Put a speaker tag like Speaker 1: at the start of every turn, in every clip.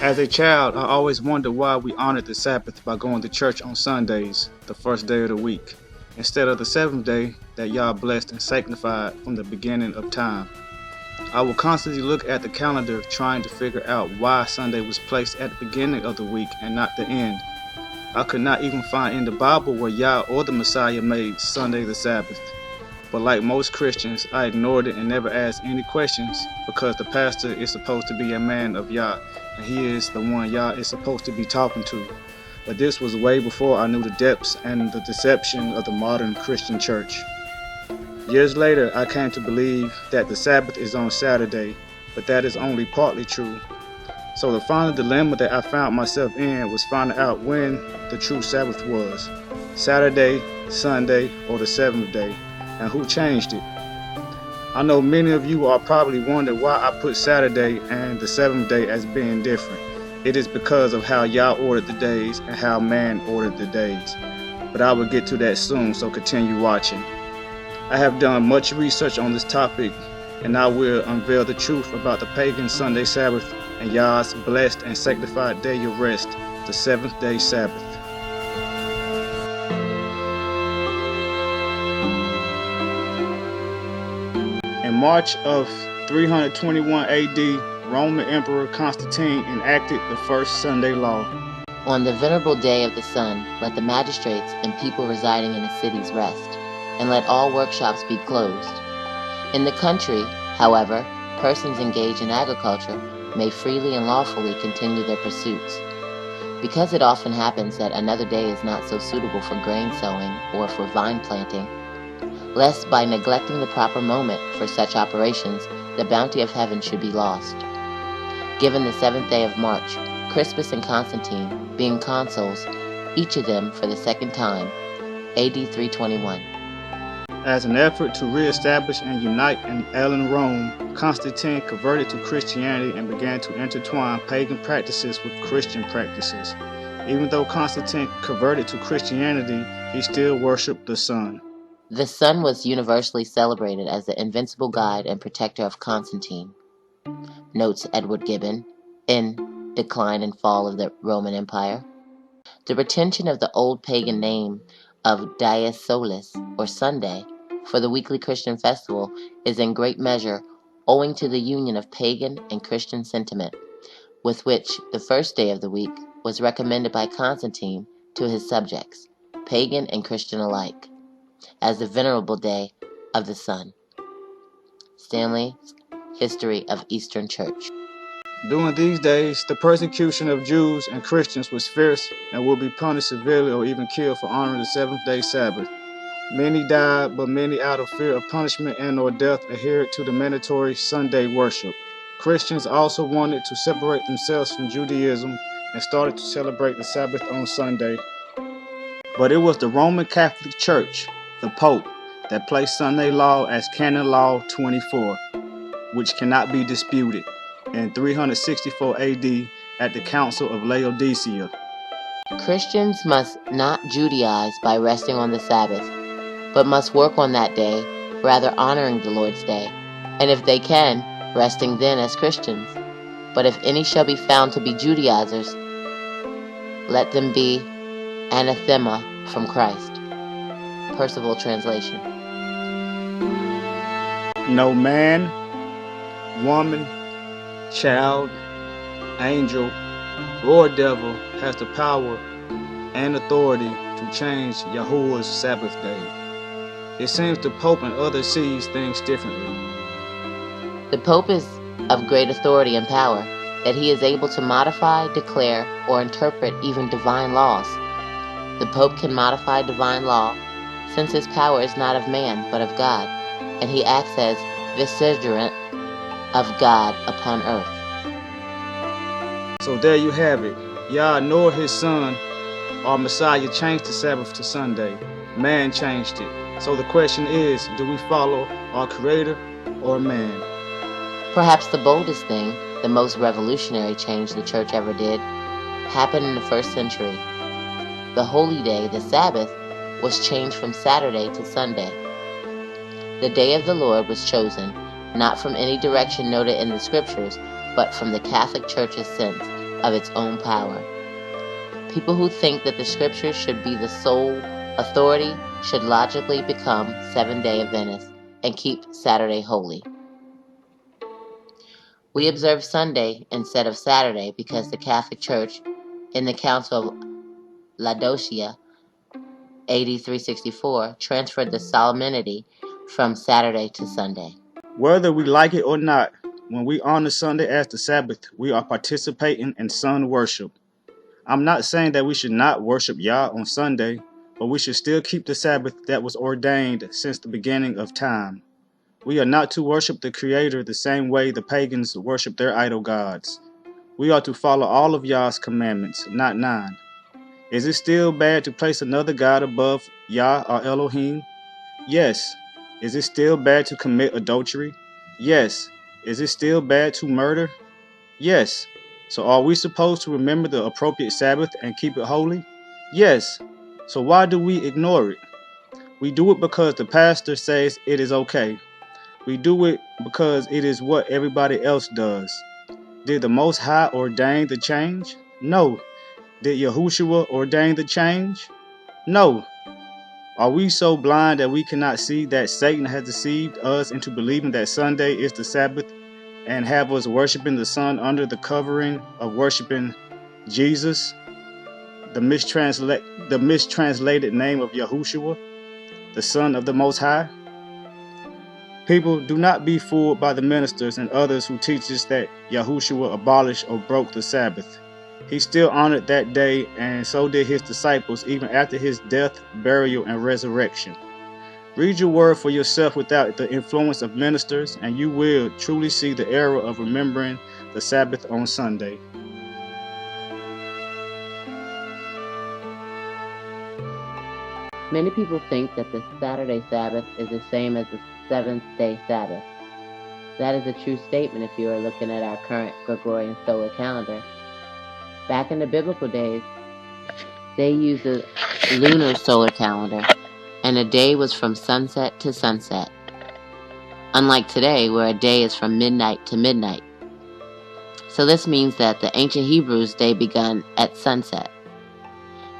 Speaker 1: As a child, I always wondered why we honored the Sabbath by going to church on Sundays, the first day of the week, instead of the seventh day that Yah blessed and sanctified from the beginning of time. I will constantly look at the calendar trying to figure out why Sunday was placed at the beginning of the week and not the end. I could not even find in the Bible where Yah or the Messiah made Sunday the Sabbath. But like most Christians, I ignored it and never asked any questions because the pastor is supposed to be a man of Yah, and he is the one Yah is supposed to be talking to. But this was way before I knew the depths and the deception of the modern Christian church. Years later, I came to believe that the Sabbath is on Saturday, but that is only partly true. So the final dilemma that I found myself in was finding out when the true Sabbath was: Saturday, Sunday, or the seventh day, and who changed it. I know many of you are probably wondering why I put Saturday and the seventh day as being different. It is because of how Yah ordered the days and how man ordered the days. But I will get to that soon, so continue watching. I have done much research on this topic, and I will unveil the truth about the pagan Sunday Sabbath and Yah's blessed and sanctified day of rest, the seventh day Sabbath. In March of 321 AD, Roman Emperor Constantine enacted the first Sunday law.
Speaker 2: On the venerable day of the sun, let the magistrates and people residing in the cities rest, and let all workshops be closed. In the country, however, persons engaged in agriculture may freely and lawfully continue their pursuits. Because it often happens that another day is not so suitable for grain sowing or for vine planting, lest by neglecting the proper moment for such operations, the bounty of heaven should be lost. Given the seventh day of March, Crispus and Constantine, being consuls, each of them for the second time, AD 321.
Speaker 1: As an effort to re-establish and unite an ailing Rome, Constantine converted to Christianity and began to intertwine pagan practices with Christian practices. Even though Constantine converted to Christianity, he still worshipped the sun.
Speaker 2: The sun was universally celebrated as the invincible guide and protector of Constantine, notes Edward Gibbon in Decline and Fall of the Roman Empire. The retention of the old pagan name of Dies Solis, or Sunday, for the weekly Christian festival is in great measure owing to the union of pagan and Christian sentiment, with which the first day of the week was recommended by Constantine to his subjects, pagan and Christian alike, as the venerable day of the sun. Stanley's History of Eastern Church.
Speaker 1: During these days, the persecution of Jews and Christians was fierce and would be punished severely or even killed for honoring the seventh day Sabbath. Many died, but many out of fear of punishment and or death adhered to the mandatory Sunday worship. Christians also wanted to separate themselves from Judaism and started to celebrate the Sabbath on Sunday. But it was the Roman Catholic Church, the Pope, that placed Sunday law as Canon Law 24, which cannot be disputed, in 364 AD at the Council of Laodicea.
Speaker 2: Christians must not Judaize by resting on the Sabbath, but must work on that day, rather honoring the Lord's day, and if they can, resting then as Christians. But if any shall be found to be Judaizers, let them be anathema from Christ. Percival Translation.
Speaker 1: No man, woman, child, angel, or devil has the power and authority to change Yahuwah's Sabbath day. It seems the Pope and others sees things differently.
Speaker 2: The Pope is of great authority and power, that he is able to modify, declare, or interpret even divine laws. The Pope can modify divine law, since his power is not of man, but of God, and he acts as vicegerent of God upon earth.
Speaker 1: So there you have it. Yah nor his son, our Messiah, changed the Sabbath to Sunday. Man changed it. So the question is, do we follow our Creator or man?
Speaker 2: Perhaps the boldest thing, the most revolutionary change the church ever did, happened in the first century. The holy day, the Sabbath, was changed from Saturday to Sunday. The day of the Lord was chosen, not from any direction noted in the Scriptures, but from the Catholic Church's sense, of its own power. People who think that the scriptures should be the sole authority should logically become Seventh-day Adventists and keep Saturday holy. We observe Sunday instead of Saturday because the Catholic Church, in the Council of Laodicea, AD 364, transferred the solemnity from Saturday to Sunday.
Speaker 1: Whether we like it or not, when we honor Sunday as the Sabbath, we are participating in sun worship. I'm not saying that we should not worship Yah on Sunday, but we should still keep the Sabbath that was ordained since the beginning of time. We are not to worship the Creator the same way the pagans worship their idol gods. We are to follow all of Yah's commandments, not 9. Is it still bad to place another God above Yah or Elohim? Yes. Is it still bad to commit adultery? Yes. Is it still bad to murder? Yes. So are we supposed to remember the appropriate Sabbath and keep it holy? Yes. So why do we ignore it? We do it because the pastor says it is okay. We do it because it is what everybody else does. Did the Most High ordain the change? No. Did Yahushua ordain the change? No. Are we so blind that we cannot see that Satan has deceived us into believing that Sunday is the Sabbath and have us worshiping the sun under the covering of worshiping Jesus, the mistranslated name of Yahushua, the Son of the Most High? People, do not be fooled by the ministers and others who teach us that Yahushua abolished or broke the Sabbath. He still honored that day, and so did his disciples even after his death, burial, and resurrection. Read your word for yourself without the influence of ministers, and you will truly see the error of remembering the Sabbath on Sunday.
Speaker 2: Many people think that the Saturday Sabbath is the same as the seventh-day Sabbath. That is a true statement if you are looking at our current Gregorian solar calendar. Back in the biblical days, they used a lunar solar calendar, and a day was from sunset to sunset. Unlike today, where a day is from midnight to midnight. So this means that the ancient Hebrews' day began at sunset.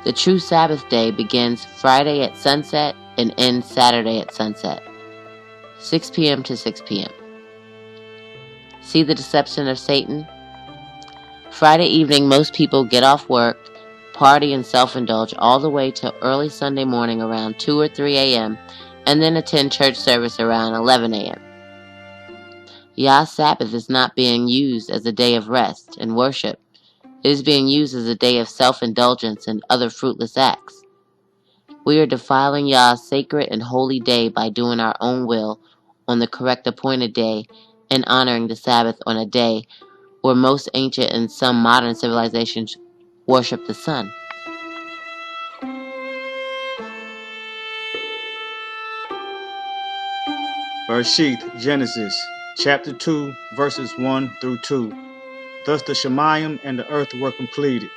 Speaker 2: The true Sabbath day begins Friday at sunset and ends Saturday at sunset, 6 p.m. to 6 p.m. See the deception of Satan? Friday evening, most people get off work, party and self-indulge all the way till early Sunday morning around 2 or 3 a.m. and then attend church service around 11 a.m. Yah's Sabbath is not being used as a day of rest and worship. It is being used as a day of self-indulgence and other fruitless acts. We are defiling Yah's sacred and holy day by doing our own will on the correct appointed day and honoring the Sabbath on a day where most ancient and some modern civilizations worship the sun.
Speaker 1: Bereshith, Genesis, chapter 2, verses 1 through 2. Thus the Shemayim and the earth were completed,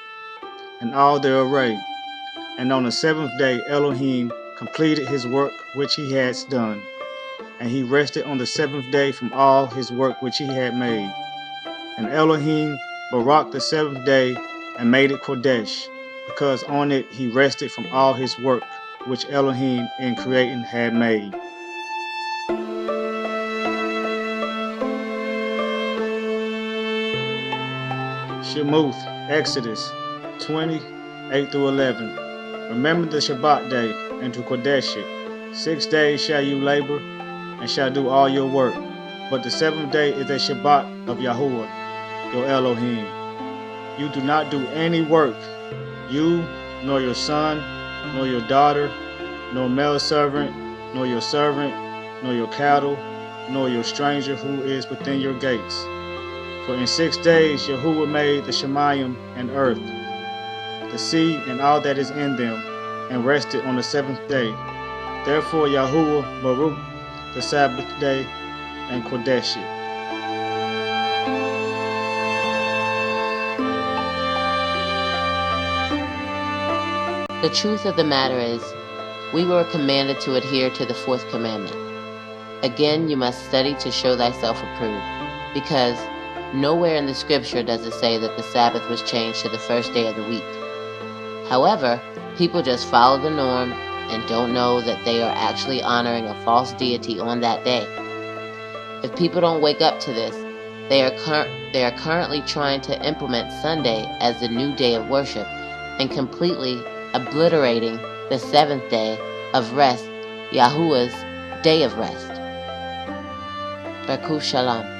Speaker 1: and all their array. And on the seventh day Elohim completed his work which he had done. And he rested on the seventh day from all his work which he had made. And Elohim baraked the seventh day and made it Kodesh, because on it he rested from all his work which Elohim in creating had made. Shemuth, Exodus 20, 8 through 11. Remember the Shabbat day and to Kodesh it. 6 days shall you labor and shall do all your work. But the seventh day is a Shabbat of Yahuwah, your Elohim. You do not do any work, you, nor your son, nor your daughter, nor male servant, nor your servant, nor your cattle, nor your stranger who is within your gates. For in 6 days Yahuwah made the Shemayim and earth, the sea and all that is in them, and rested on the seventh day. Therefore Yahuwah baruch the Sabbath day and Kodesh it.
Speaker 2: The truth of the matter is, we were commanded to adhere to the fourth commandment. Again, you must study to show thyself approved, because Nowhere in the scripture does it say that the Sabbath was changed to the first day of the week. However, people just follow the norm and don't know that they are actually honoring a false deity on that day. If people don't wake up to this, they are currently trying to implement Sunday as the new day of worship and completely obliterating the seventh day of rest, Yahuwah's day of rest. Baruch Shalom.